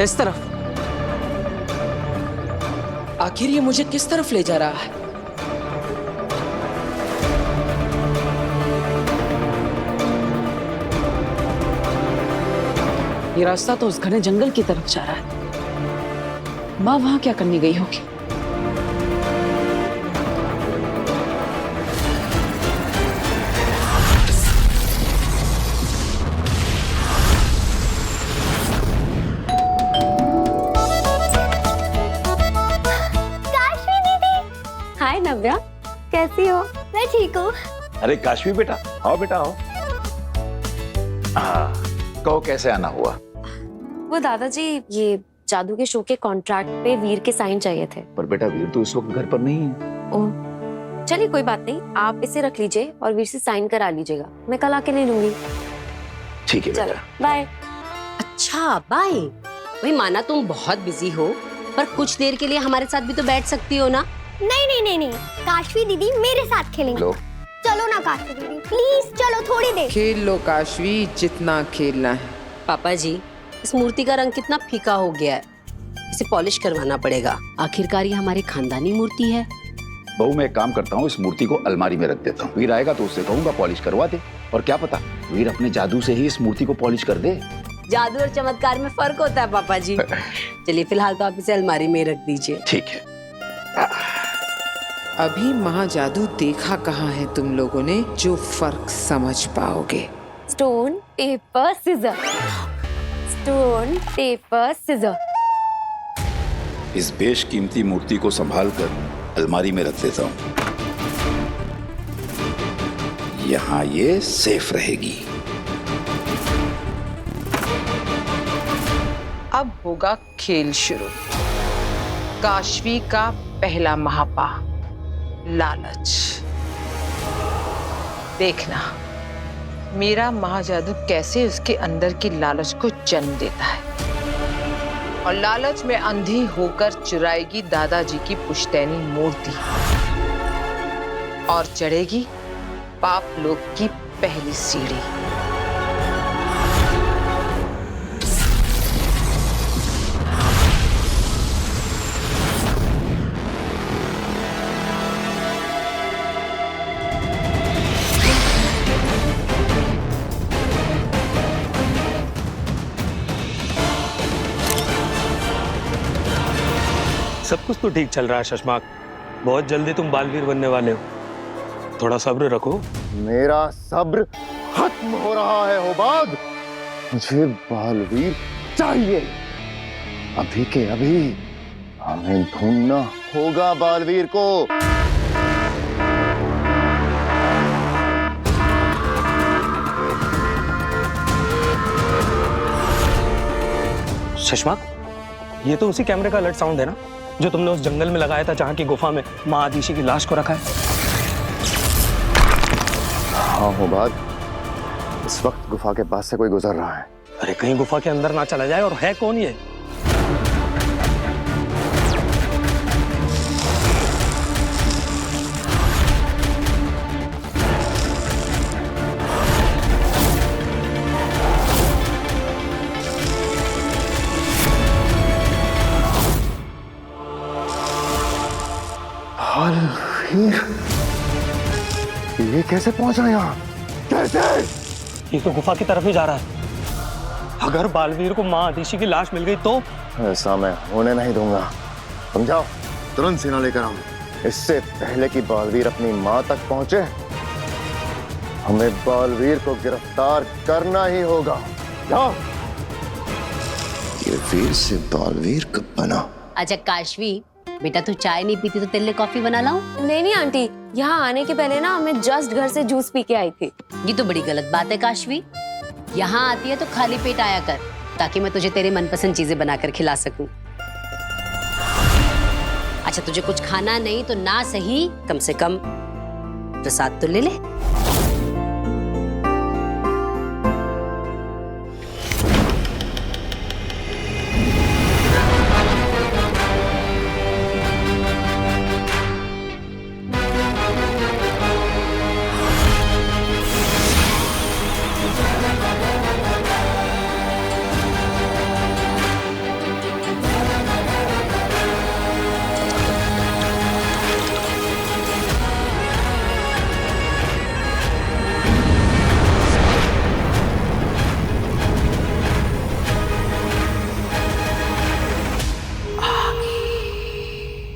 इस तरफ। आखिर ये मुझे किस तरफ ले जा रहा है? ये रास्ता तो उस घने जंगल की तरफ जा रहा है। माँ वहां क्या करने गई होगी? हाय नव्या, कैसी हो? मैं ठीक हूँ। अरे काशवी बेटा, आओ बेटा आओ। हाँ, कहो कैसे आना हुआ? वो दादाजी, ये जादू के शो के कॉन्ट्रैक्ट पे वीर के साइन चाहिए थे। पर बेटा वीर तो इस वक्त घर पर नहीं है। ओह, चलिए कोई बात नहीं, आप इसे रख लीजिए और वीर से साइन करा लीजिएगा। मैं कल आके ले लूंगी। ठीक है चलो बेटा। बाय। अच्छा बाय। वही माना तुम बहुत बिजी हो, पर कुछ देर के लिए हमारे साथ भी तो बैठ सकती हो ना? नहीं नहीं नहीं नहीं, काशवी दीदी मेरे साथ खेलेंगे। लो। चलो ना काशवी दीदी, प्लीज चलो थोड़ी देर। खेल लो काशवी, जितना खेलना है। पापा जी, इस मूर्ति का रंग कितना फीका हो गया है, इसे पॉलिश करवाना पड़ेगा। आखिरकार ये हमारी खानदानी मूर्ति है। बहू मैं एक काम करता हूँ, इस मूर्ति को अलमारी में रख देता हूँ। वीर आएगा तो उससे कहूंगा पॉलिश करवा दे, और क्या पता वीर अपने जादू से ही इस मूर्ति को पॉलिश कर दे। जादू और चमत्कार में फर्क होता है पापा जी। चलिए फिलहाल तो आप इसे अलमारी में रख दीजिए। ठीक है। अभी महाजादू देखा कहाँ है तुम लोगों ने जो फर्क समझ पाओगे। Stone paper scissor, stone paper scissor. इस बेशकीमती मूर्ति को संभाल कर अलमारी में रख देता हूँ। यहाँ ये सेफ रहेगी। अब होगा खेल शुरू। काशवी का पहला महापा, लालच। देखना मेरा महाजादू कैसे उसके अंदर की लालच को जन्म देता है, और लालच में अंधी होकर चुराएगी दादाजी की पुश्तैनी मूर्ति और चढ़ेगी पाप लोक की पहली सीढ़ी। सब कुछ तो ठीक चल रहा है शशमाक, बहुत जल्दी तुम बालवीर बनने वाले हो, थोड़ा सब्र रखो। मेरा सब्र खत्म हो रहा है होबाद। मुझे बालवीर चाहिए, अभी के अभी। हमें ढूंढना होगा बालवीर को। शशमाक, ये तो उसी कैमरे का अलर्ट साउंड है ना, जो तुमने उस जंगल में लगाया था जहाँ की गुफा में माँ आदिशी की लाश को रखा है। हाँ होबाद, इस वक्त गुफा के पास से कोई गुजर रहा है। अरे कहीं गुफा के अंदर ना चला जाए। और है कौन ये? बालवीर, ये कैसे पहुंचा यहाँ? कैसे? ये तो गुफा की तरफ ही जा रहा है। अगर बालवीर को माँ आदिशी की लाश मिल गई तो? ऐसा मैं होने नहीं दूंगा। समझाओ, तुरंत सेना लेकर आओ। इससे पहले कि बालवीर अपनी माँ तक पहुंचे, हमें बालवीर को गिरफ्तार करना ही होगा। जाओ। ये वीर से बालवीर कब बना? अच्छा काशवी बेटा, तू चाय नहीं पीती तो तेरे लिए कॉफी बना लाऊं? नहीं नहीं आंटी, यहाँ आने के पहले ना मैं जस्ट घर से जूस पी के आई थी। ये तो बड़ी गलत बात है काशवी। यहाँ आती है तो खाली पेट आया कर, ताकि मैं तुझे तेरे मनपसंद चीजें बनाकर खिला सकूं। अच्छा तुझे कुछ खाना नहीं तो ना सही, कम से कम प्रसाद तो ले ले।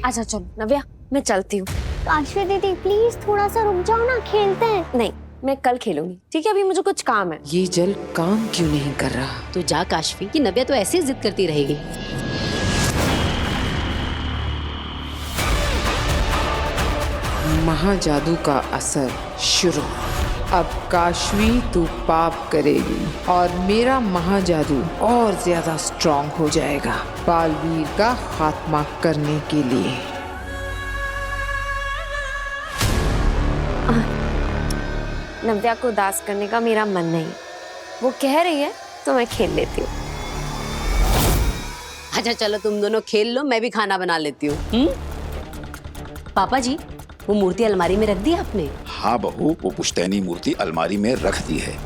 अच्छा चलो नव्या, मैं चलती हूँ। काशवी दीदी प्लीज थोड़ा सा रुक जाओ ना, खेलते हैं। नहीं, मैं कल खेलूंगी, ठीक है? अभी मुझे कुछ काम है। ये जल काम क्यों नहीं कर रहा? तो जा काशवी, कि नव्या तो ऐसे ही जिद करती रहेगी। महाजादू का असर शुरू। अब काशवी तू पाप करेगी और मेरा महाजादू और ज्यादा स्ट्रांग हो जाएगा बालवीर का खात्मा करने के लिए। नव्या को उदास करने का मेरा मन नहीं, वो कह रही है तो मैं खेल लेती हूँ। अच्छा चलो तुम दोनों खेल लो, मैं भी खाना बना लेती हूँ। पापा जी, वो मूर्ति अलमारी में रख दी आपने? हाँ बहू, वो पुश्तैनी मूर्ति अलमारी में रख दी है।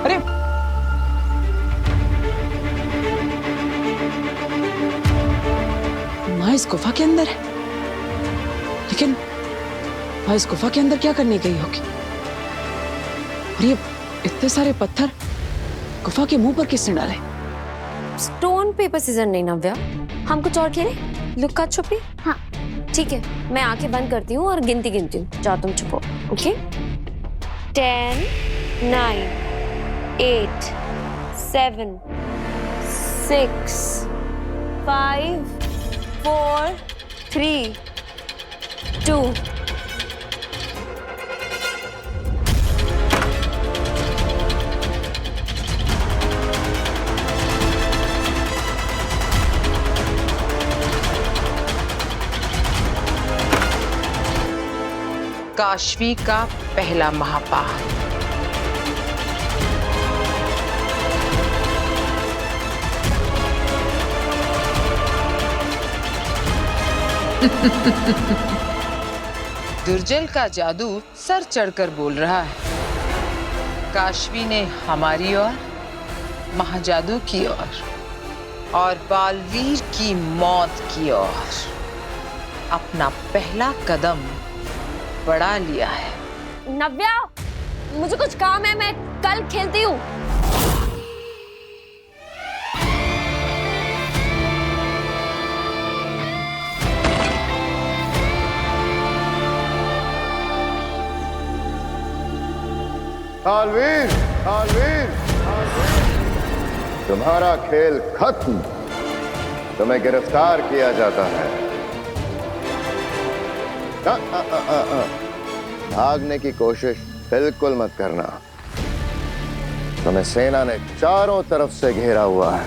अरे माँ इस गुफा के अंदर है, लेकिन माँ इस गुफा के अंदर क्या करने गई होगी? और ये इतने सारे पत्थर गुफा के मुंह पर किसने डाले? स्टोन पेपर सीजर नहीं नव्या, हम कुछ और खेलें? लुक्का छुपी? हाँ। ठीक है, मैं आंखें बंद करती हूँ और गिनती हूँ। जाओ तुम छुपो। ओके? 10, 9, 8, 7, 6, 5, 4, 3, 2। काशवी का पहला महापाल। दुर्जल का जादू सर चढ़कर बोल रहा है। काशवी ने हमारी ओर, महाजादू की ओर और बालवीर की मौत की ओर अपना पहला कदम बढ़ा लिया है। नव्या, मुझे कुछ काम है, मैं कल खेलती हूँ। बालवीर, बालवीर, बालवीर, तुम्हारा खेल खत्म। तुम्हें गिरफ्तार किया जाता है। भागने की कोशिश बिल्कुल मत करना। तुम्हें सेना ने चारों तरफ से घेरा हुआ है।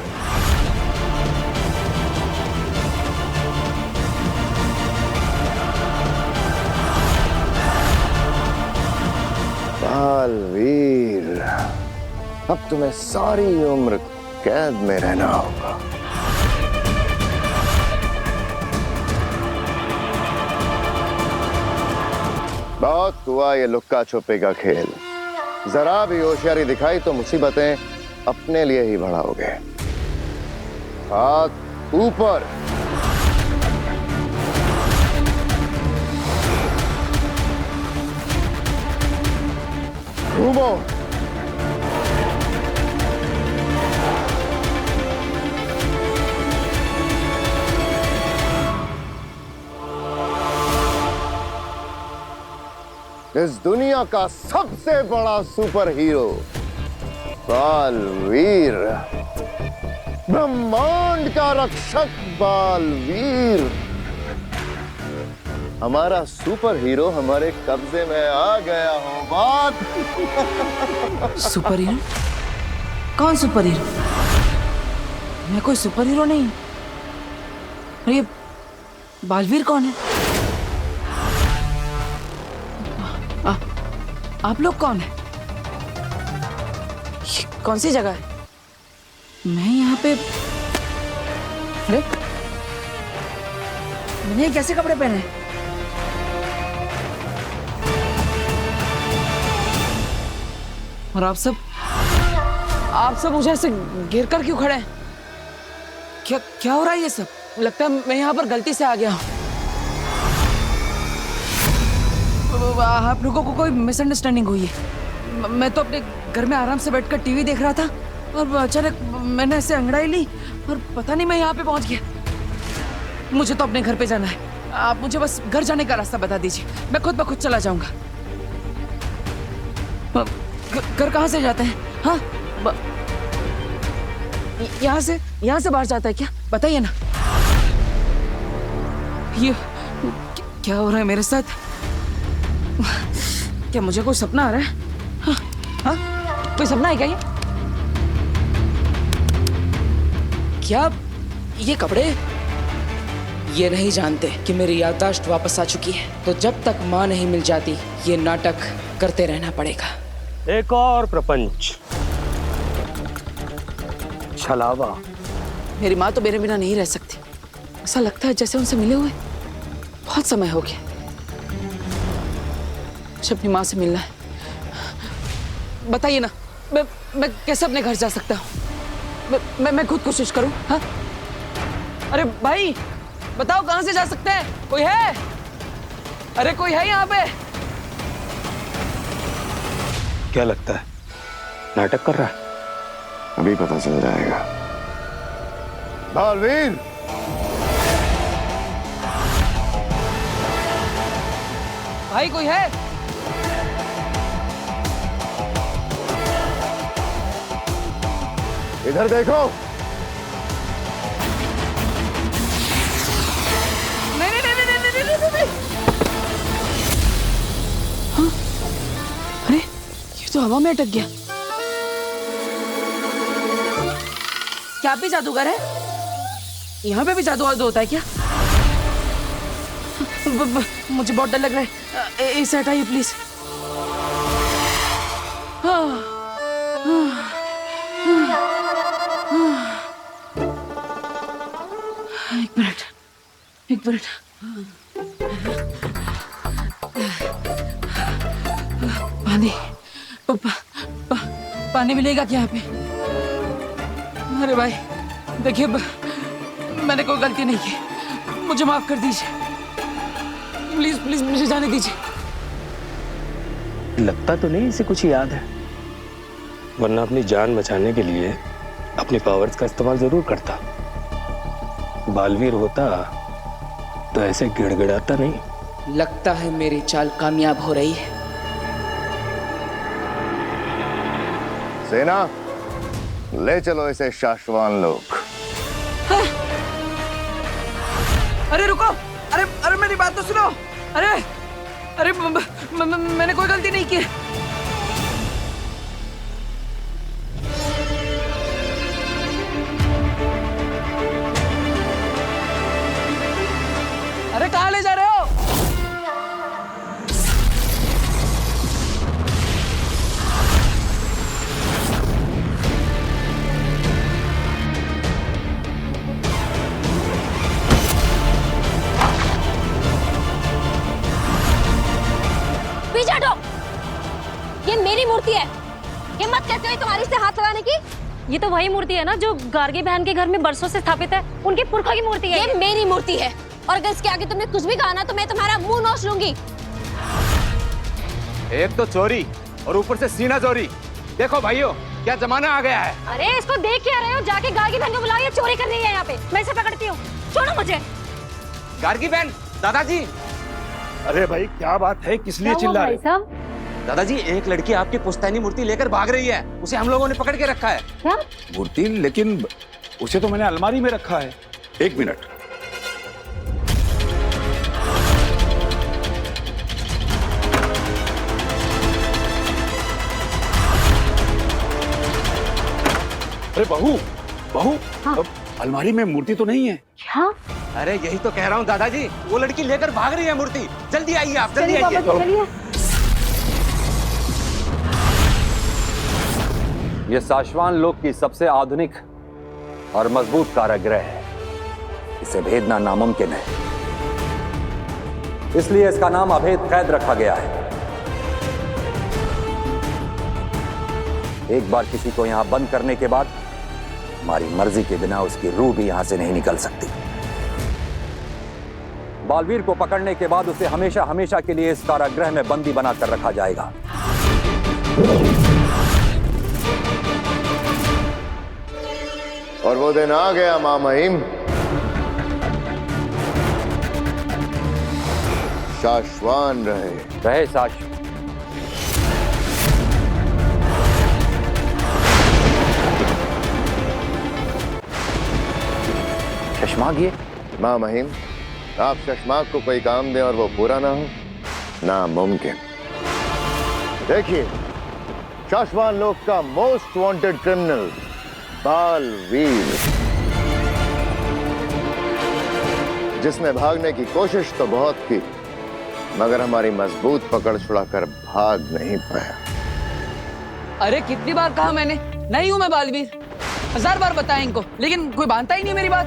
बालवीर, अब तुम्हें सारी उम्र कैद में रहना होगा। बहुत हुआ ये लुक्का छुपी का खेल। जरा भी होशियारी दिखाई तो मुसीबतें अपने लिए ही बढ़ाओगे। हाथ ऊपर। घूमो। इस दुनिया का सबसे बड़ा सुपर हीरो बालवीर, ब्रह्मांड का रक्षक बालवीर, हमारा सुपर हीरो हमारे कब्जे में आ गया हो। बात सुपर हीरो? कौन सुपर हीरो? मैं कोई सुपर हीरो नहीं। और ये बालवीर कौन है? आप लोग कौन है? ये कौन सी जगह है? मैं यहाँ पे, अरे मैंने ये कैसे कपड़े पहने? और आप आप सब मुझे ऐसे घेर कर क्यों खड़े हैं? क्या क्या हो रहा है ये सब? लगता है मैं यहाँ पर गलती से आ गया हूँ। आप लोगों को कोई मिसअंडरस्टैंडिंग हुई है। मैं तो अपने घर में आराम से बैठकर टीवी देख रहा था और अचानक मैंने ऐसे अंगड़ाई ली और पता नहीं मैं यहाँ पे पहुंच गया। मुझे तो अपने घर पे जाना है। आप मुझे बस घर जाने का रास्ता बता दीजिए, मैं खुद ब खुद चला जाऊंगा। घर कहाँ से जाते हैं? हाँ, यहाँ से बाहर जाता है क्या? बताइए ना। ये क्या हो रहा है मेरे साथ? क्या मुझे कोई सपना आ रहा है? हाँ, हाँ? कोई सपना है क्या ये? क्या ये कपड़े? ये नहीं जानते कि मेरी याददाश्त वापस आ चुकी है, तो जब तक माँ नहीं मिल जाती ये नाटक करते रहना पड़ेगा। एक और प्रपंच, छलावा। मेरी माँ तो मेरे बिना नहीं रह सकती। ऐसा लगता है जैसे उनसे मिले हुए बहुत समय हो गया। मुझे अपनी माँ से मिलना है। बताइए ना, मैं कैसे अपने घर जा सकता हूँ? मैं खुद कोशिश करूँ। हाँ, अरे भाई बताओ कहाँ से जा सकते हैं? कोई है? अरे कोई है यहाँ पे? क्या लगता है नाटक कर रहा है? अभी पता चल जाएगा। बालवीर, भाई कोई है? इधर देखो। नहीं। हाँ? अरे ये तो हवा में अटक गया। क्या आप भी जादूगर है? यहाँ पे भी जादू होता है क्या? मुझे बहुत डर लग रहा है। इसे हटाइए प्लीज। एक मिनट। पानी मिलेगा क्या यहाँ पे? अरे भाई देखिए, मैंने कोई गलती नहीं की, मुझे माफ कर दीजिए। प्लीज मुझे जाने दीजिए। लगता तो नहीं इसे कुछ याद है, वरना अपनी जान बचाने के लिए अपनी पावर्स का इस्तेमाल जरूर करता। बालवीर होता तो ऐसे गिड़गिड़ाता नहीं। लगता है मेरी चाल कामयाब हो रही है। सेना, ले चलो इसे शाश्वान लोक। हाँ? अरे रुको, अरे मेरी बात तो सुनो। अरे मैंने कोई गलती नहीं की। अरे कहाँ ले जा रहे हो? पीछे हटो। ये मेरी मूर्ति है। हिम्मत कैसे हुई तुम्हारी से हाथ लगाने की? ये तो वही मूर्ति है ना जो गार्गी बहन के घर में बरसों से स्थापित है। उनके पुरखा की मूर्ति है। ये मेरी मूर्ति है और अगर इसके आगे तुमने कुछ भी कहा ना तो मैं तुम्हारा मुंह नोच लूंगी। एक तो चोरी और ऊपर से सीना चोरी। देखो भाइयों, क्या जमाना आ गया है। अरे इसको देख क्या रहे हो? जाके गार्गी बहन को बुलाओ, ये चोरी कर रही है यहाँ पे। मैं इसे पकड़ती हूँ, छोड़ो मुझे। गार्गी बहन, दादाजी। अरे भाई क्या बात है, किस लिए चिल्ला रहे? दादाजी, एक लड़की आपकी पुश्तैनी मूर्ति लेकर भाग रही है। उसे हम लोगों ने पकड़ के रखा है। क्या मूर्ति? लेकिन उसे तो मैंने अलमारी में रखा है। एक मिनट। अरे बहू, हाँ। अलमारी में मूर्ति तो नहीं है। क्या? अरे यही तो कह रहा हूँ दादाजी, वो लड़की लेकर भाग रही है मूर्ति। जल्दी आइए आप, जल्दी आइए। चलिए। ये साशवान लोक की सबसे आधुनिक और मजबूत कारागृह है। इसे भेदना नामुमकिन है, इसलिए इसका नाम अभेद कैद रखा गया है। एक बार किसी को यहाँ बंद करने के बाद हमारी मर्जी के बिना उसकी रूह भी यहाँ से नहीं निकल सकती। बालवीर को पकड़ने के बाद उसे हमेशा हमेशा के लिए इस कारागृह में बंदी बनाकर रखा जाएगा। और वो दिन आ गया मां महिम, शाश्वान रहे साश। शशमाग ये मां महिम, आप शशमाक को कोई काम दें और वो पूरा ना हो, नामुमकिन। देखिए, शाश्वान लोक का मोस्ट वांटेड क्रिमिनल बालवीर, जिसने भागने की कोशिश तो बहुत की, मगर हमारी मजबूत पकड़ छुड़ाकर भाग नहीं पाया। अरे कितनी बार कहा मैंने, नहीं हूं मैं बालवीर, 1000 बार बताया इनको, लेकिन कोई मानता ही नहीं मेरी बात।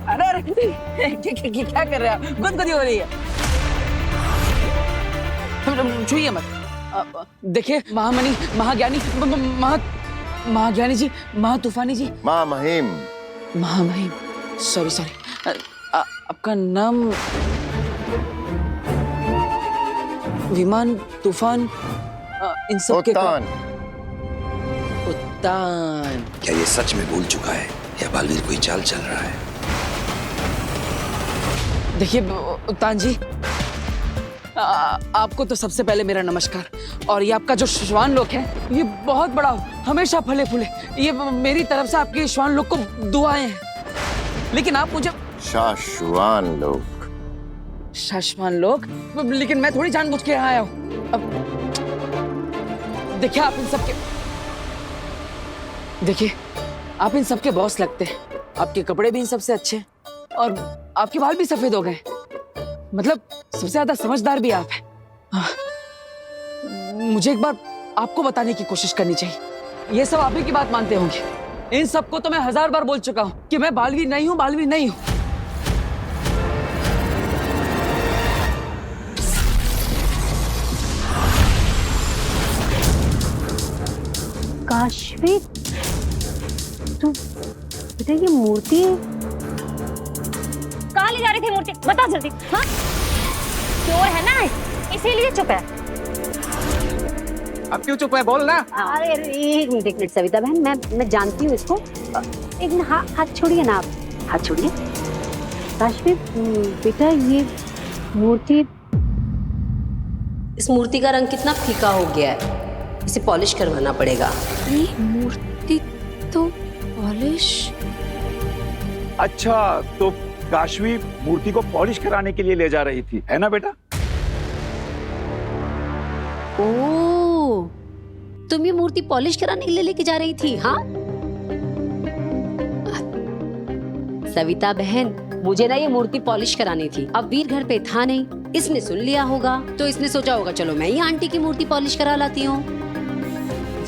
अरे क्या कर रहे हैं आप? गुदगुदी हो रही है। छुइए मत। देखिए महामणि, महाज्ञानी, महाज्ञानी जी, महातूफानी जी, मां महिम, महामहिम, सॉरी, आपका नाम विमान, तूफान, इन सब के उत्तान। उत्तान। क्या ये सच में भूल चुका है या बालवीर कोई चाल चल रहा है? देखिए उत्तान जी, आपको तो सबसे पहले मेरा नमस्कार। और ये आपका जो श्वान लोक है, ये बहुत बड़ा हो, हमेशा फले फूले। ये मेरी तरफ से आपके श्वान लोक को दुआएं हैं। लेकिन आप मुझे शाश्वान लोक, शाश्वान लोक, लेकिन मैं थोड़ी जानबूझ के आया हूं। अब देखिए, आप इन सबके, देखिए आप इन सबके बॉस लगते हैं। आपके कपड़े भी इन सबसे अच्छे हैं और आपके बाल भी सफेद हो गए। मतलब सबसे ज्यादा समझदार भी आप हैं। मुझे एक बार आपको बताने की कोशिश करनी चाहिए। ये सब आप ही की बात मानते होंगे। इन सबको तो मैं 1000 बार बोल चुका हूं कि मैं बालवीर नहीं हूं, बालवीर नहीं हूं। काशवी, तू बेटा ये मूर्ति कहाँ ले जा रही थी मूर्ति? बता जल्दी। हाँ, चोर है ना, इसीलिए चुप है। अब क्यों चुप है? बोल ना। अरे एक मिनट सविता बहन, मैं जानती हूँ इसको। एक मिनट, हाथ छोड़िए ना आप, हाथ छोड़िए। काशवी बेटा, ये मूर्ति, इस मूर्ति का रंग कितना फीका हो गया है, इसे पॉलिश करवाना पड़ेगा। ये मूर्ति तो पॉलिश? अच्छा, तो काशवी मूर्ति को पॉलिश कराने के लिए ले जा रही थी, है ना बेटा? ओह, तुम ये मूर्ति पॉलिश कराने के लिए लेके जा रही थी? हाँ सविता बहन, मुझे ना ये मूर्ति पॉलिश करानी थी। अब वीर घर पे था नहीं, इसने सुन लिया होगा, तो इसने सोचा होगा चलो मैं ही आंटी की मूर्ति पॉलिश करा लाती हूँ।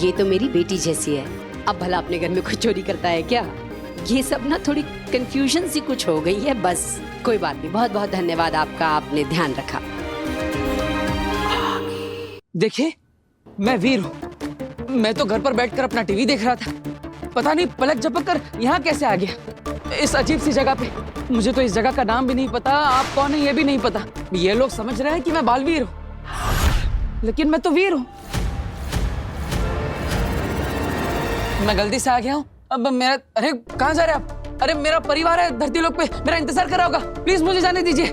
ये तो मेरी बेटी जैसी है। अब भला अपने घर में कोई चोरी करता है क्या? ये सब ना थोड़ी कंफ्यूजन सी कुछ हो गई है, बस कोई बात नहीं। बहुत बहुत धन्यवाद आपका, आपने ध्यान रखा। देखिए, मैं वीर हूँ। मैं तो घर पर बैठकर अपना टीवी देख रहा था, पता नहीं पलक झपक कर यहाँ कैसे आ गया, इस अजीब सी जगह पे। मुझे तो इस जगह का नाम भी नहीं पता, आप कौन है ये भी नहीं पता। ये लोग समझ रहे हैं कि मैं बालवीर हूँ, लेकिन मैं तो वीर हूँ। मैं गलती से आ गया हूँ। अब मेरा, अरे कहाँ जा रहे आप? अरे मेरा परिवार है धरती लोक पे, मेरा इंतजार कर रहा होगा। प्लीज मुझे जाने दीजिए।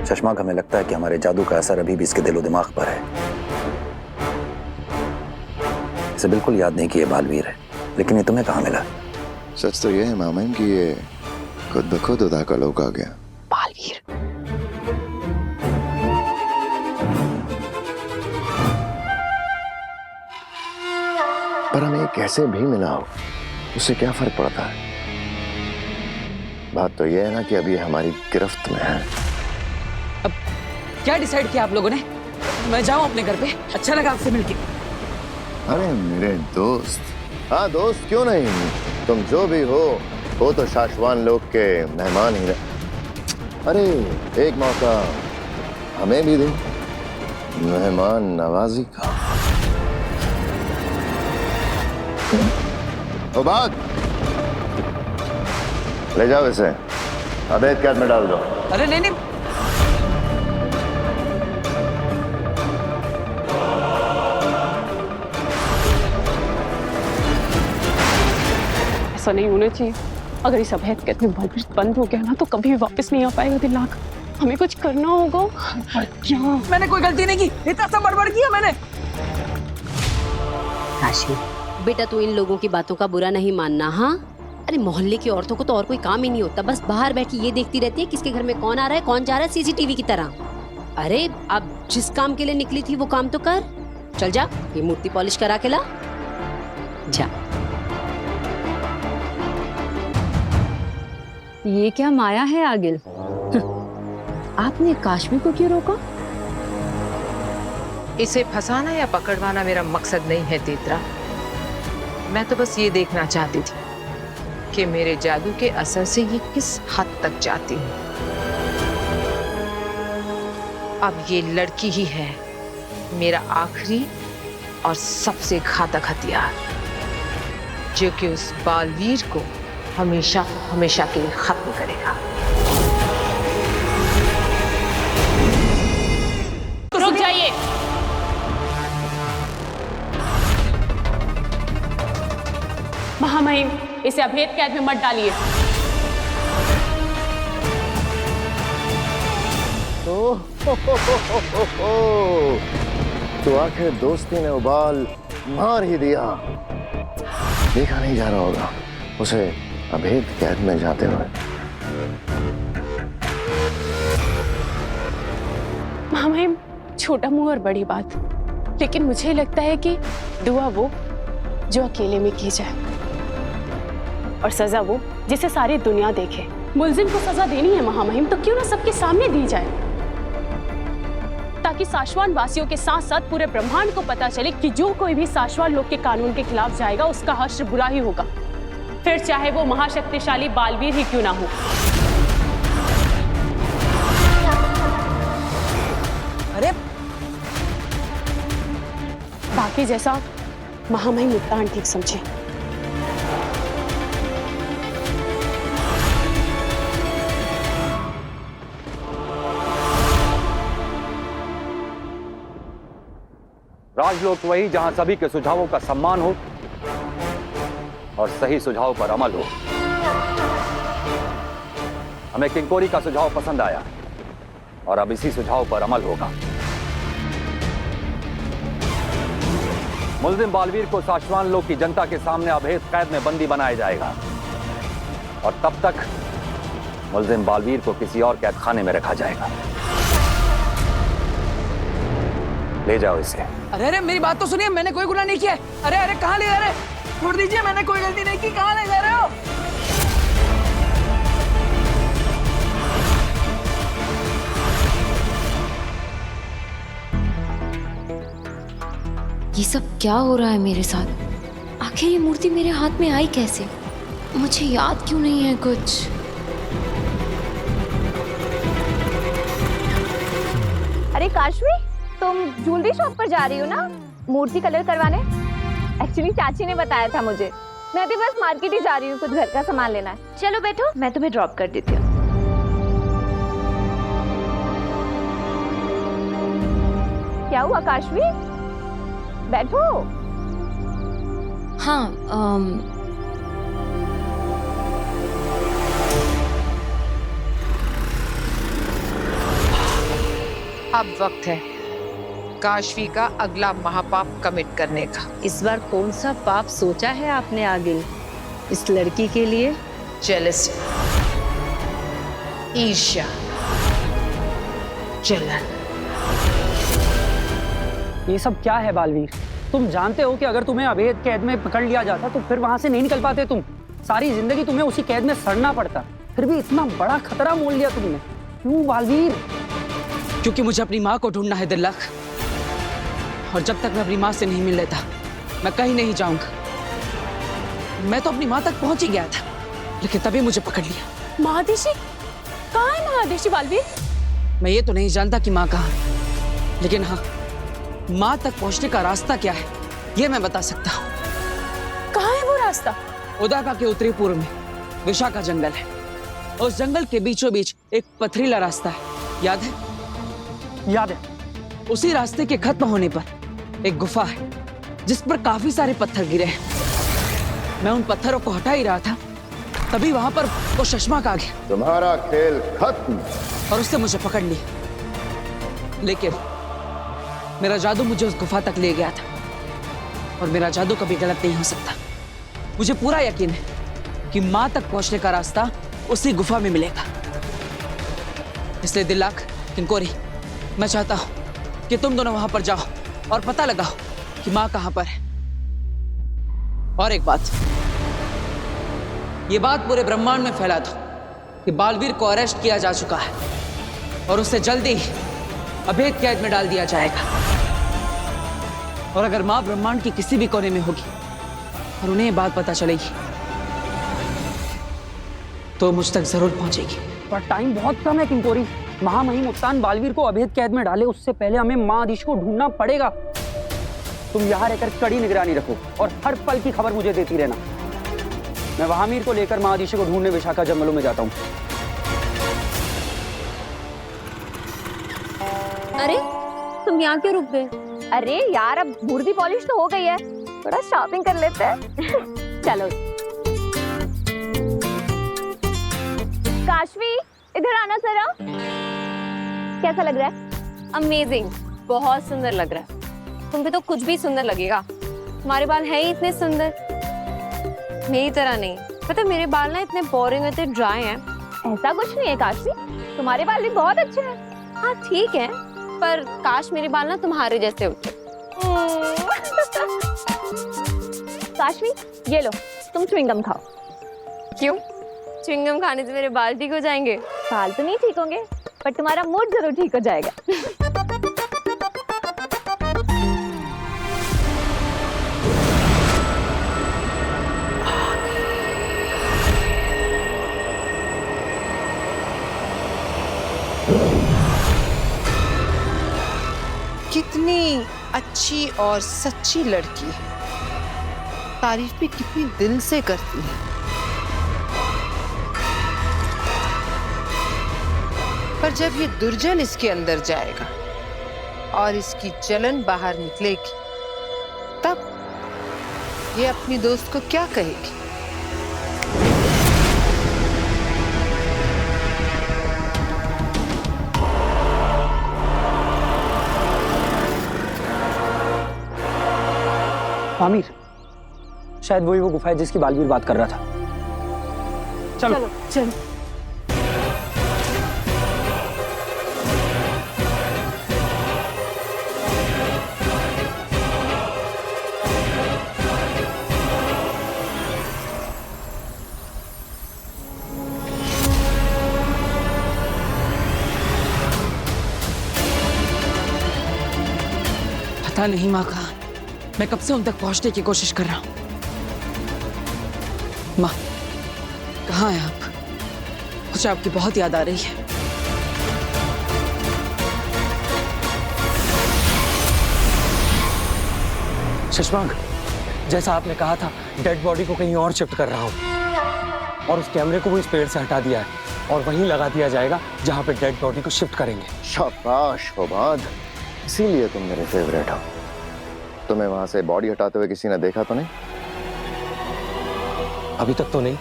शशमाक, हमें लगता है कि हमारे जादू का असर अभी भी इसके दिलो दिमाग पर है। इसे बिल्कुल याद नहीं कि ये बालवीर है, लेकिन ये तुम्हें कहाँ मिला? सच तो ये है मामा कि ये खुद ब खुद उदा का लोक आ गया। बालवीर, पर हमें कैसे भी मिला हो, उससे क्या फर्क पड़ता है? बात तो ये है ना कि अभी हमारी गिरफ्त में है। अब क्या डिसाइड किया आप लोगों ने? मैं जाऊं अपने घर पे? अच्छा लगा आपसे मिलके। अरे मेरे दोस्त, हाँ दोस्त क्यों नहीं, तुम जो भी हो तो शाश्वान लोक के मेहमान ही रहे। अरे एक मौका हमें भी दो, मेहमान नवाजी का। ओ बात, ले जाओ इसे, अवैध कैद में डाल दो। अरे नहीं नहीं, ऐसा नहीं होना चाहिए। अगर इस अवैध कैद में बलवीर बंद हो गया ना तो कभी भी वापस नहीं आ पाएगा दिलाक। हमें कुछ करना होगा। क्या? मैंने कोई गलती नहीं की, इतना सब बड़बड़ किया मैंने। काशी बेटा, तू इन लोगों की बातों का बुरा नहीं मानना। हाँ, अरे मोहल्ले की औरतों को तो और कोई काम ही नहीं होता, बस बाहर बैठी ये देखती रहती है किसके घर में कौन आ रहा है कौन जा रहा है, सीसीटीवी की तरह। अरे अब जिस काम के लिए निकली थी वो काम तो कर। चल जा, ये मूर्ति पॉलिश करा के ला जा। ये क्या माया है आगिल? आपने काश्मी को क्यों रोका? इसे फंसाना या पकड़वाना मेरा मकसद नहीं है तेतरा। मैं तो बस ये देखना चाहती थी कि मेरे जादू के असर से ये किस हद तक जाती है। अब ये लड़की ही है मेरा आखिरी और सबसे घातक हथियार, जो कि उस बालवीर को हमेशा हमेशा के लिए खत्म करेगा। रुक जाइए। महामहिम, इसे अभेद कैद में मत डालिए। तो आखिर दोस्ती ने उबाल मार ही दिया। देखा नहीं जा रहा होगा उसे अभेद कैद में जाते हुए। महामहिम, छोटा मुंह और बड़ी बात, लेकिन मुझे लगता है कि दुआ वो जो अकेले में की जाए और सजा वो जिसे सारी दुनिया देखे। मुलजिम को सजा देनी है महामहिम, तो क्यों ना सबके सामने दी जाए, ताकि साशवान वासियों के साथ साथ पूरे ब्रह्मांड को पता चले कि जो कोई भी साशवान लोग के कानून के खिलाफ जाएगा उसका हश्र बुरा ही होगा, फिर चाहे वो महाशक्तिशाली बालवीर ही क्यों ना हो। अरे बाकी जैसा महामहिम मुद्दान ठीक समझे। राजलोक वही जहां सभी के सुझावों का सम्मान हो और सही सुझाव पर अमल हो। हमें किंकोरी का सुझाव पसंद आया और अब इसी सुझाव पर अमल होगा। मुल्जिम बालवीर को साशवान लोक की जनता के सामने अभेद कैद में बंदी बनाया जाएगा और तब तक मुल्जिम बालवीर को किसी और कैद खाने में रखा जाएगा। ले जाओ इसे। अरे अरे मेरी बात तो सुनिए, मैंने कोई गुनाह नहीं किया। अरे अरे कहाँ ले जा रहे? छोड़ दीजिए, मैंने कोई गलती नहीं की। कहाँ ले जा रहे हो? ये सब क्या हो रहा है मेरे साथ? आखिर ये मूर्ति मेरे हाथ में आई कैसे? मुझे याद क्यों नहीं है कुछ? अरे काशवी, तुम ज्वेलरी शॉप पर जा रही हो ना मूर्ति कलर करवाने? एक्चुअली चाची ने बताया था मुझे। मैं भी बस मार्केट ही जा रही हूँ, कुछ घर का सामान लेना है। चलो बैठो, मैं तुम्हें ड्रॉप कर देती हूँ। क्या हुआ काशवी? बैठो। हाँ, अब वक्त है काशवी का अगला महापाप कमिट करने का। इस बार कौन सा पाप सोचा है आपने आगिल इस लड़की के लिए? जेलसी, ईर्ष्या, जलन। ये सब क्या है बालवीर? तुम जानते हो कि अगर तुम्हें अवैध कैद में पकड़ लिया जाता तो फिर वहां से नहीं निकल पाते तुम। सारी जिंदगी तुम्हें उसी कैद में सड़ना पड़ता। फिर भी इतना बड़ा खतरा मोल लिया तुमने, क्यों बालवीर? क्योंकि मुझे अपनी माँ को ढूंढना है दिल्लक, और जब तक मैं अपनी माँ से नहीं मिल लेता मैं कहीं नहीं जाऊंगा। मैं तो अपनी माँ तक पहुंच ही गया था, लेकिन तभी मुझे पकड़ लिया। महादेशी? कहाँ है महादेशी बालवीर? मैं ये तो नहीं जानता कि माँ कहाँ है, लेकिन हाँ माँ तक पहुंचने का रास्ता क्या है ये मैं बता सकता हूँ। कहाँ है वो रास्ता? ओदाका के उत्तरी पूर्व में विशाखा जंगल है। उस जंगल के बीचों बीच एक पथरीला रास्ता है, याद है? याद है। उसी रास्ते के खत्म होने पर एक गुफा है जिस पर काफी सारे पत्थर गिरे हैं। मैं उन पत्थरों को हटा ही रहा था, तभी वहां पर वो शशमाक आ गया। तुम्हारा खेल खत्म। और उससे मुझे पकड़ लिया। लेकिन मेरा जादू मुझे उस गुफा तक ले गया था, और मेरा जादू कभी गलत नहीं हो सकता। मुझे पूरा यकीन है कि माँ तक पहुंचने का रास्ता उसी गुफा में मिलेगा। इसलिए दिल्लाक, किंकोरी, मैं चाहता हूं कि तुम दोनों वहां पर जाओ और पता लगाओ कि माँ कहां पर है। और एक बात, ये बात पूरे ब्रह्मांड में फैला दो कि बालवीर को अरेस्ट किया जा चुका है और उसे जल्दी ही अभेद कैद में डाल दिया जाएगा। और अगर माँ ब्रह्मांड की किसी भी कोने में होगी और उन्हें ये बात पता चलेगी तो मुझ तक जरूर पहुंचेगी। पर टाइम बहुत कम है किंकोरी। महामहिम उत्तान बालवीर को अभेद कैद में डाले उससे पहले हमें माँ आदिश को ढूंढना पड़ेगा। तुम यहाँ रहकर कड़ी निगरानी रखो और हर पल की खबर मुझे देती रहना। मैं महामीर को लेकर माँ आदिश को ढूंढने विशाखा जंगलों में जाता हूँ। अरे तुम यहाँ क्यों रुक गए? अरे यार, अब मूर्ति पॉलिश तो हो गई है, थोड़ा शॉपिंग कर लेते हैं। चलो काशवी, इधर आना जरा। कैसा लग रहा है? अमेजिंग, बहुत सुंदर लग रहा है। तुम पे तो कुछ भी सुंदर लगेगा। तुम्हारे बाल हैं ही इतने सुंदर, मेरी तरह नहीं। पता मेरे बाल ना इतने बोरिंग, इतने ड्राई हैं। ऐसा कुछ नहीं है काशवी, तुम्हारे बाल भी बहुत अच्छे हैं। हाँ ठीक है, पर काश मेरे बाल ना तुम्हारे जैसे होते। काशवी, ये लो, तुम च्युइंगम खाओ। क्यों? च्युइंगम खाने से मेरे बाल ठीक हो जाएंगे? बाल तो नहीं ठीक होंगे, पर तुम्हारा मूड जरूर ठीक हो जाएगा। कितनी अच्छी और सच्ची लड़की है, तारीफ भी कितनी दिल से करती है। पर जब ये दुर्जन इसके अंदर जाएगा और इसकी जलन बाहर निकलेगी, तब ये अपनी दोस्त को क्या कहेगी? आमिर, शायद वही वो गुफा है जिसकी बालवीर बात कर रहा था। चलो चलो चलो। पता नहीं माँ कहाँ, मैं कब से उन तक पहुंचने की कोशिश कर रहा हूं। माँ, कहाँ हैं आप? मुझे आपकी बहुत याद आ रही है। शशमांक, जैसा आपने कहा था, डेड बॉडी को कहीं और शिफ्ट कर रहा हूँ और उस कैमरे को भी इस पेड़ से हटा दिया है और वहीं लगा दिया जाएगा जहाँ पे डेड बॉडी को शिफ्ट करेंगे। शाबाश होबाद, इसीलिए तुम मेरे फेवरेट हो। तुम्हें वहां से बॉडी हटाते हुए किसी ने देखा तो नहीं? अभी तक तो नहीं,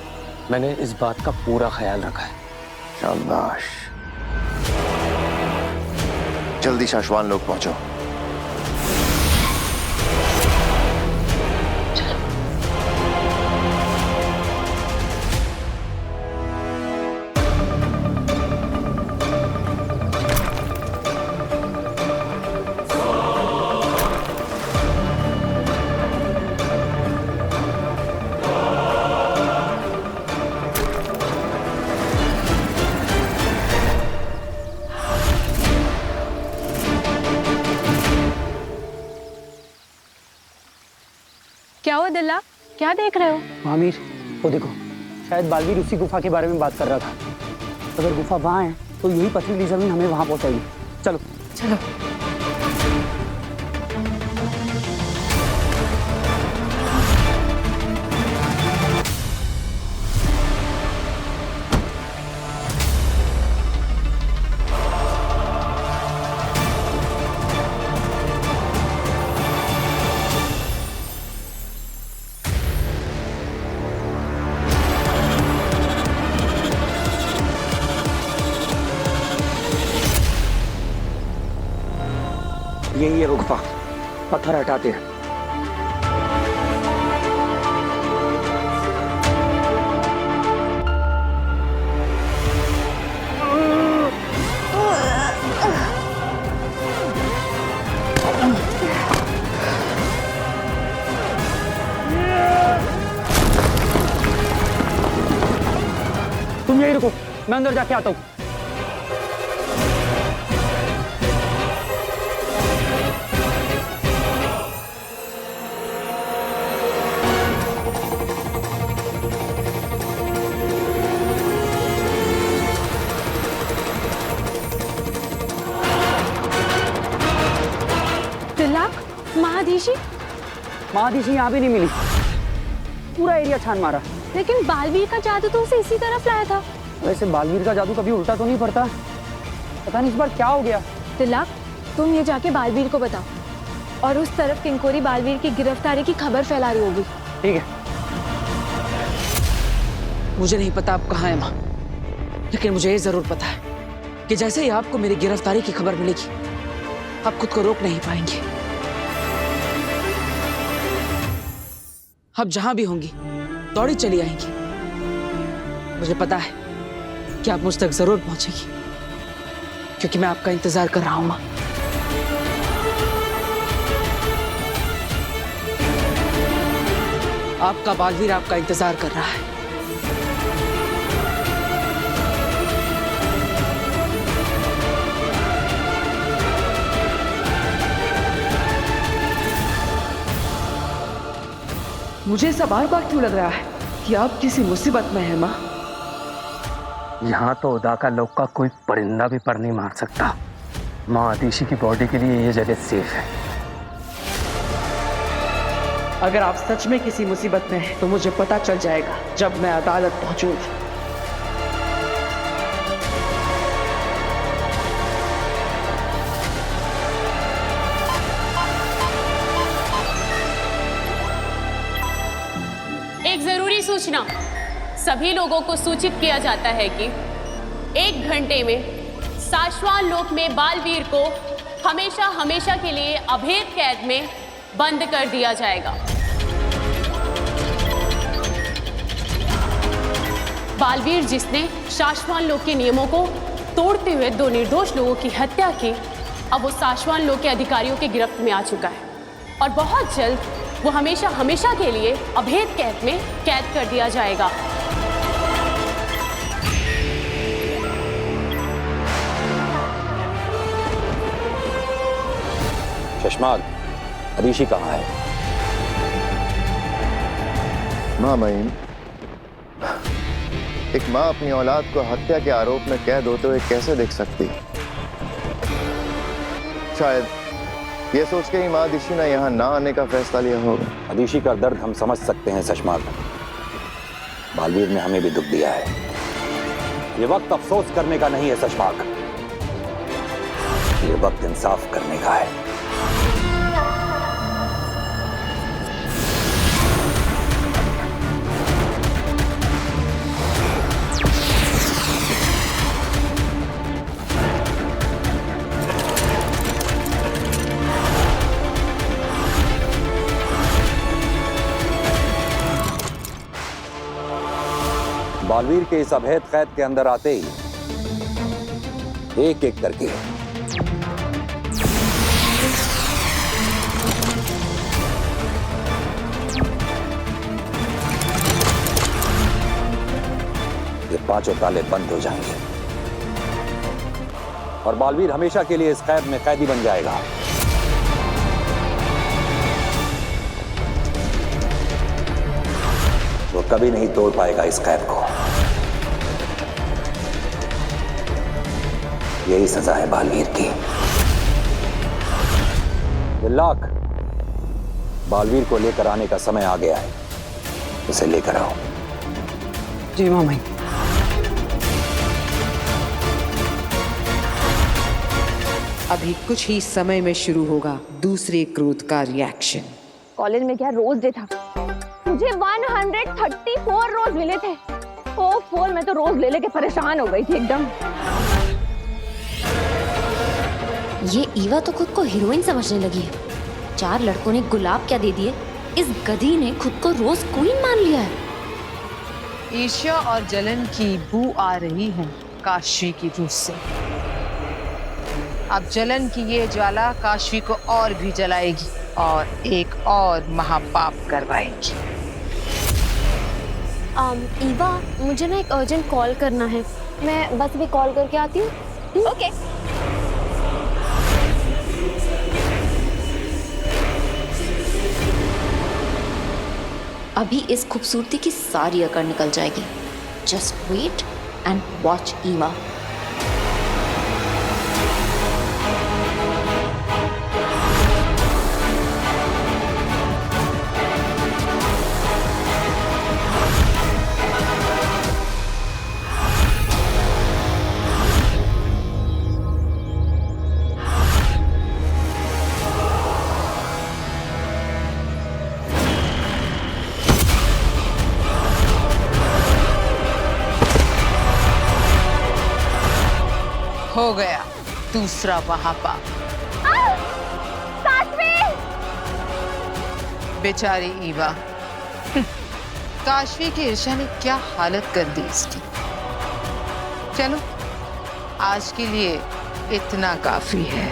मैंने इस बात का पूरा ख्याल रखा है। शाबाश। जल्दी शाश्वान लोग पहुंचो। क्या हुआ दिल्ला, क्या देख रहे हो? आमिर, वो देखो, शायद बालवीर उसी गुफा के बारे में बात कर रहा था। अगर गुफा वहाँ है तो यही पथरीली जमीन हमें वहाँ पहुँचाएगी। चलो चलो। यही रुकता, पत्थर हटाते हैं। तुम यही रुको, मैं अंदर जाके आता हूँ। तिलक, महाधीशी। महाधीशी यहाँ भी नहीं मिली, पूरा एरिया छान मारा। लेकिन बालवीर का जादू तो उसे इसी तरफ लाया था। वैसे बालवीर का जादू कभी उल्टा तो नहीं पड़ता, पता नहीं इस बार क्या हो गया। तिलक, तुम ये जाके बालवीर को बताओ, और उस तरफ किंकोरी बालवीर की गिरफ्तारी की खबर फैला रही होगी। ठीक है। मुझे नहीं पता आप कहाँ हैं माँ, लेकिन मुझे ये जरूर पता है कि जैसे ही आपको मेरी गिरफ्तारी की खबर मिलेगी, आप खुद को रोक नहीं पाएंगे। आप जहां भी होंगी दौड़ी चली आएंगी। मुझे पता है कि आप मुझ तक जरूर पहुंचेगी, क्योंकि मैं आपका इंतजार कर रहा हूं मां। आपका बालवीर आपका इंतजार कर रहा है। मुझे ऐसा बार बार क्यों लग रहा है कि आप किसी मुसीबत में हैं माँ? यहाँ तो उदा का लोग का कोई परिंदा भी पर नहीं मार सकता। महाधीशी की बॉडी के लिए ये जगह सेफ है। अगर आप सच में किसी मुसीबत में हैं, तो मुझे पता चल जाएगा जब मैं अदालत पहुंचूंगी। एक जरूरी सूचना, सभी लोगों को सूचित किया जाता है कि 1 घंटे में साश्वान लोक में बालवीर को हमेशा हमेशा के लिए अभेद कैद में बंद कर दिया जाएगा। बालवीर, जिसने साश्वान लोक के नियमों को तोड़ते हुए 2 निर्दोष लोगों की हत्या की, अब वो साश्वान लोक के अधिकारियों के गिरफ्त में आ चुका है और बहुत जल्द वो हमेशा हमेशा के लिए अभेद कैद में कैद कर दिया जाएगा। शशमाग, अदीशी कहाँ है? माँ महीन, एक माँ अपनी औलाद को हत्या के आरोप में कैद होते हुए कैसे देख सकती? शायद ये सोच के ही महाधीशी ने यहाँ ना आने का फैसला लिया होगा। अदीशी का दर्द हम समझ सकते हैं शशमाग। बालवीर ने हमें भी दुख दिया है। ये वक्त अफसोस करने का नहीं है शशमाग, ये वक्त इंसाफ करने का है। बालवीर के इस अभेद कैद के अंदर आते ही एक एक करके ये 5 ताले बंद हो जाएंगे और बालवीर हमेशा के लिए इस कैद में कैदी बन जाएगा। वो कभी नहीं तोड़ पाएगा इस कैद को। यही सजा है बालवीर की। लाख, बालवीर को लेकर आने का समय आ गया है, उसे लेकर आओ। जी मामा। अभी कुछ ही समय में शुरू होगा दूसरे क्रोध का रिएक्शन। कॉलेज में क्या रोज डे था, मुझे 134 रोज मिले थे। ओह, मैं तो रोज ले लेके परेशान हो गई थी एकदम। ये ईवा तो खुद को हीरोइन समझने लगी है। 4 लड़कों ने गुलाब क्या दे दिए, इस गधी ने खुद को रोज क्वीन मान लिया है। ईर्ष्या और जलन की बू आ रही है काशवी की रूह से। अब जलन की ये ज्वाला काशवी को और भी जलाएगी और एक और महापाप करवाएगी। ईवा, मुझे ना एक अर्जेंट कॉल करना है, मैं बस भी कॉल करके आती हूँ। ओके। अभी इस खूबसूरती की सारी अकड़ निकल जाएगी। Just wait and watch Eva. हो गया दूसरा महापाप। बेचारी ईवा, काशवी की ईर्ष्या ने क्या हालत कर दी इसकी। चलो आज के लिए इतना काफी है।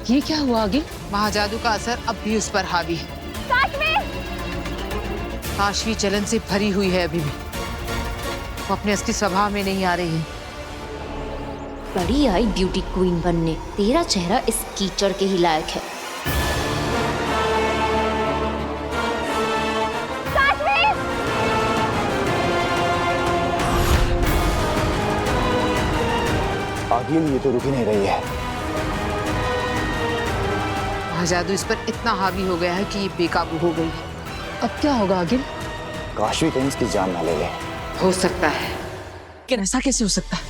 ये क्या हुआ आगे? महाजादू का असर अब भी उस पर हावी है। काशवी जलन से भरी हुई है अभी भी। वो अपने असली स्वभाव में नहीं आ रही है। बड़ी आई ब्यूटी क्वीन बनने, तेरा चेहरा इस कीचड़ के ही लायक है। आगे ये तो रुक ही नहीं रही है। जादू इस पर इतना हावी हो गया है कि ये बेकाबू हो गई है। अब क्या होगा आगे? काशवी कहीं इसकी जान ना ले ले। हो सकता है। लेकिन ऐसा कैसे हो सकता है?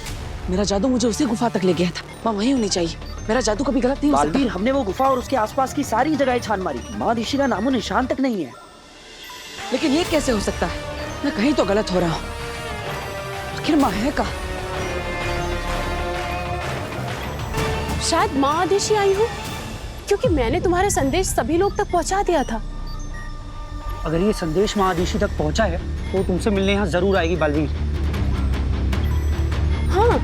मेरा जादू मुझे उसी गुफा तक ले गया था। माँ वहीं होनी चाहिए। मेरा जादू कभी गलत नहीं हो सकता। बालवीर, हमने वो गुफा और उसके आसपास की सारी जगह छान मारी, माँ ऋषि का नामो निशान तक नहीं है। लेकिन ये कैसे हो सकता है? मैं कहीं तो गलत हो रहा हूँ। आखिर माँ है कहाँ? शायद माँ आदेशी आई हो, क्योंकि मैंने तुम्हारे संदेश सभी लोग तक पहुंचा दिया था। अगर ये संदेश माँ आदिशी तक पहुंचा है तो तुमसे मिलने यहाँ जरूर आएगी बालवीर। हाँ,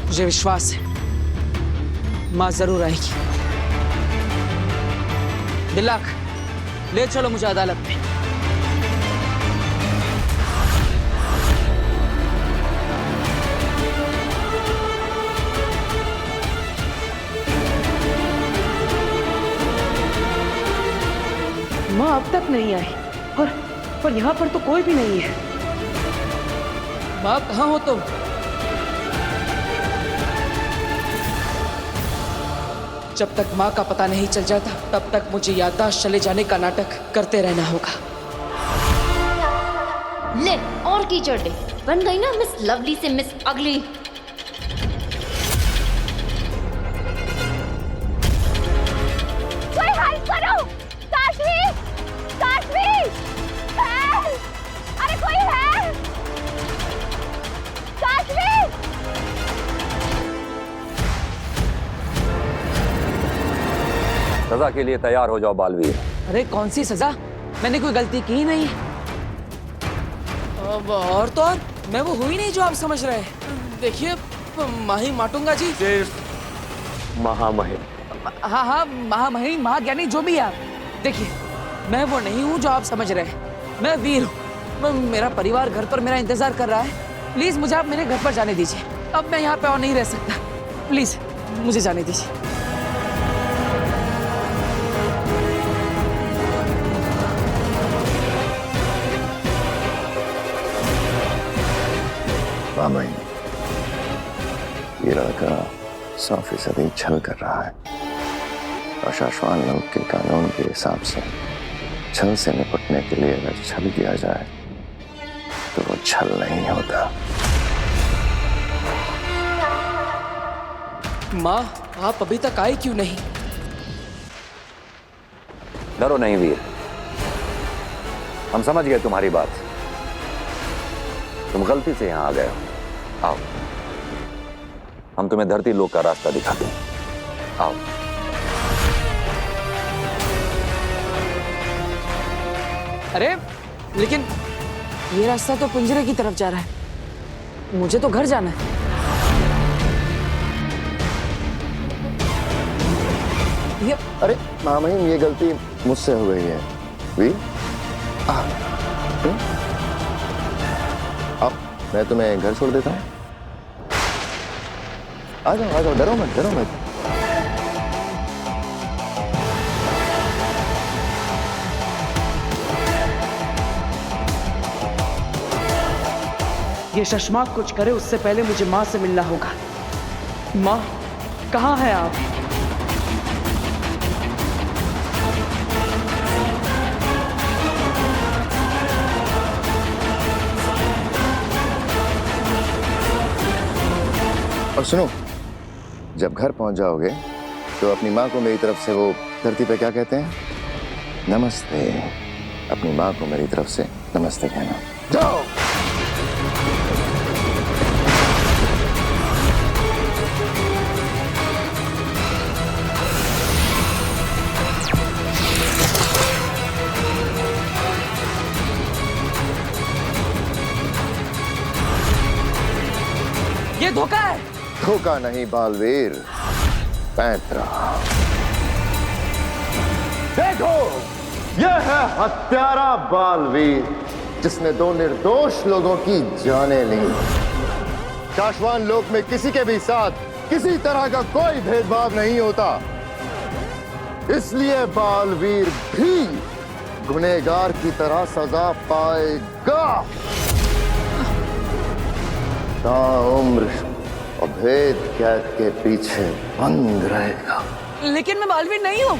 मुझे विश्वास है माँ जरूर आएगी। दिलाक, ले चलो मुझे अदालत में। माँ अब तक नहीं आई और यहाँ पर तो कोई भी नहीं है। माँ कहाँ हो तुम? जब तक माँ का पता नहीं चल जाता तब तक मुझे याददाश्त चले जाने का नाटक करते रहना होगा। ले और कीचड़ दे, बन गई ना मिस लवली से मिस अगली। कोई हेल्प करो! काशवी! काशवी! हेल्प! अरे कोई है! काशवी! सजा के लिए तैयार हो जाओ बालवीर। अरे कौन सी सजा? मैंने कोई गलती की नहीं। और तो और मैं वो हुई नहीं जो आप समझ रहे हैं। देखिए माही माटूंगा जी। महामहिम। हाँ हाँ, महामहिम, महाज्ञानी, जो भी आप। देखिए मैं वो नहीं हूँ जो आप समझ रहे हैं। मैं वीर हूँ। मेरा परिवार घर पर मेरा इंतजार कर रहा है। प्लीज मुझे आप मेरे घर पर जाने दीजिए। अब मैं यहाँ पे और नहीं रह सकता। प्लीज मुझे जाने दीजिए। मामई, ये लड़का 100% छल कर रहा है और शाश्वान लोग के कानून के हिसाब से छल से निपटने के लिए अगर छल किया जाए तो वो छल नहीं होता। माँ, आप अभी तक आए क्यों नहीं? डरो नहीं वीर, हम समझ गए तुम्हारी बात। तुम गलती से यहां आ गए हो। आओ, हम तुम्हें धरती लोक का रास्ता दिखाते हैं। आओ। अरे लेकिन ये रास्ता तो पिंजरे की तरफ जा रहा है, मुझे तो घर जाना है। ये अरे मामहीम, ये गलती मुझसे हो गई है। वीर, अब मैं तुम्हें घर छोड़ देता हूँ। आ जाओ, डरो मत। ये शशमाक कुछ करे उससे पहले मुझे माँ से मिलना होगा। माँ, कहाँ है आप? और सुनो, जब घर पहुंच जाओगे तो अपनी माँ को मेरी तरफ से वो धरती पे क्या कहते हैं? नमस्ते। अपनी माँ को मेरी तरफ से नमस्ते कहना। जाओ। ये धोखा है। धोखा नहीं बालवीर, पैंतरा। देखो, यह है हत्यारा बालवीर, जिसने 2 निर्दोष लोगों की जानें ली। काशवान लोक में किसी के भी साथ किसी तरह का कोई भेदभाव नहीं होता, इसलिए बालवीर भी गुनहगार की तरह सजा पाएगा। ताउम्र अभेद कैद के पीछे बंद रहेगा। लेकिन मैं बालवीर नहीं हूँ।